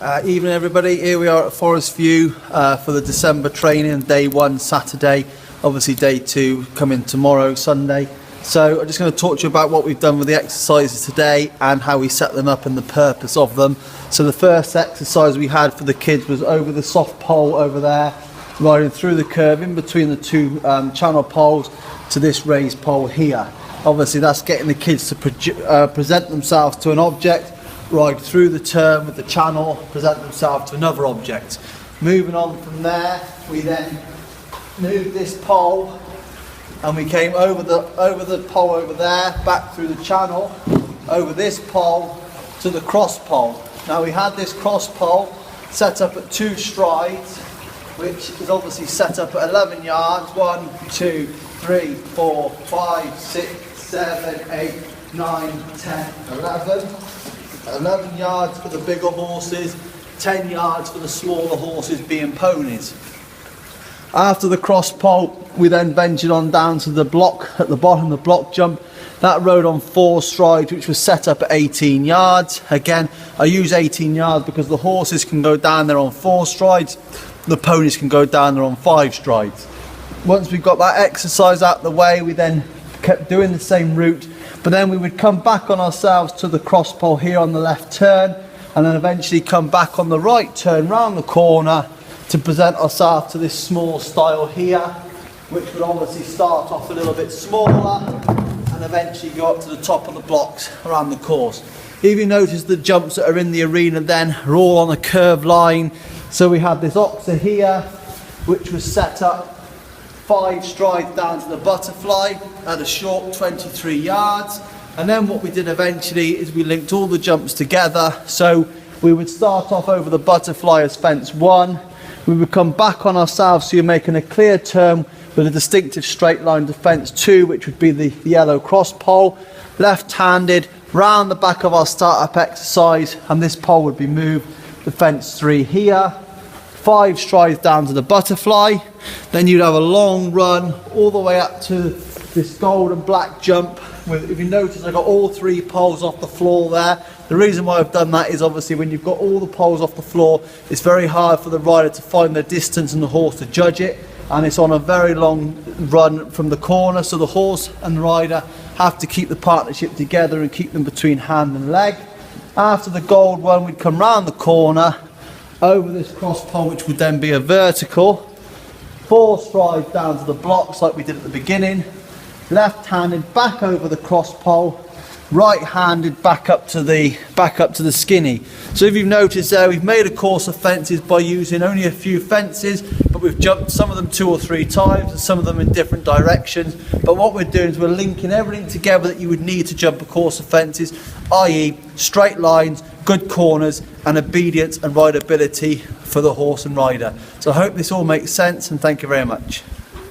Evening everybody, here we are at Forest View for the December training, day 1 Saturday, obviously day 2 coming tomorrow Sunday. So I'm just going to talk to you about what we've done with the exercises today and how we set them up and the purpose of them. So the first exercise we had for the kids was over the soft pole over there, riding through the curve in between the two channel poles to this raised pole here. Obviously that's getting the kids to present themselves to an object, ride through the turn with the channel, present themselves to another object. Moving on from there, we then moved this pole and we came over the pole over there, back through the channel, over this pole to the cross pole. Now we had this cross pole set up at 2 strides, which is obviously set up at 11 yards. 1, 2, 3, 4, 5, 6, 7, 8, 9, 10, 11. 11 yards for the bigger horses, 10 yards for the smaller horses being ponies. After the cross pole, we then ventured on down to the block at the bottom, the block jump. That rode on 4 strides, which was set up at 18 yards. Again, I use 18 yards because the horses can go down there on 4 strides, the ponies can go down there on 5 strides. Once we got that exercise out the way, we then kept doing the same route, but then we would come back on ourselves to the cross pole here on the left turn, and then eventually come back on the right turn round the corner to present ourselves to this small style here, which would obviously start off a little bit smaller and eventually go up to the top of the blocks around the course. If you notice, the jumps that are in the arena then are all on a curved line. So we had this oxer here, which was set up 5 strides down to the butterfly at a short 23 yards. And then what we did eventually is we linked all the jumps together. So we would start off over the butterfly as fence 1. We would come back on ourselves, so you're making a clear turn with a distinctive straight line to fence 2, which would be the yellow cross pole. Left-handed, round the back of our start-up exercise, and this pole would be moved to fence 3 here. 5 strides down to the butterfly, then you'd have a long run all the way up to this gold and black jump. If you notice, I got all 3 poles off the floor there. The reason why I've done that is obviously when you've got all the poles off the floor, it's very hard for the rider to find the distance and the horse to judge it, and it's on a very long run from the corner, so the horse and rider have to keep the partnership together and keep them between hand and leg. After the gold one, we'd come round the corner over this cross pole, which would then be a vertical. 4 strides down to the blocks like we did at the beginning. Left-handed back over the cross pole. Right-handed back up to the skinny. So if you've noticed there, we've made a course of fences by using only a few fences, but we've jumped some of them 2 or 3 times and some of them in different directions. But what we're doing is we're linking everything together that you would need to jump a course of fences, i.e. straight lines, good corners, and obedience and rideability for the horse and rider. So I hope this all makes sense, and thank you very much.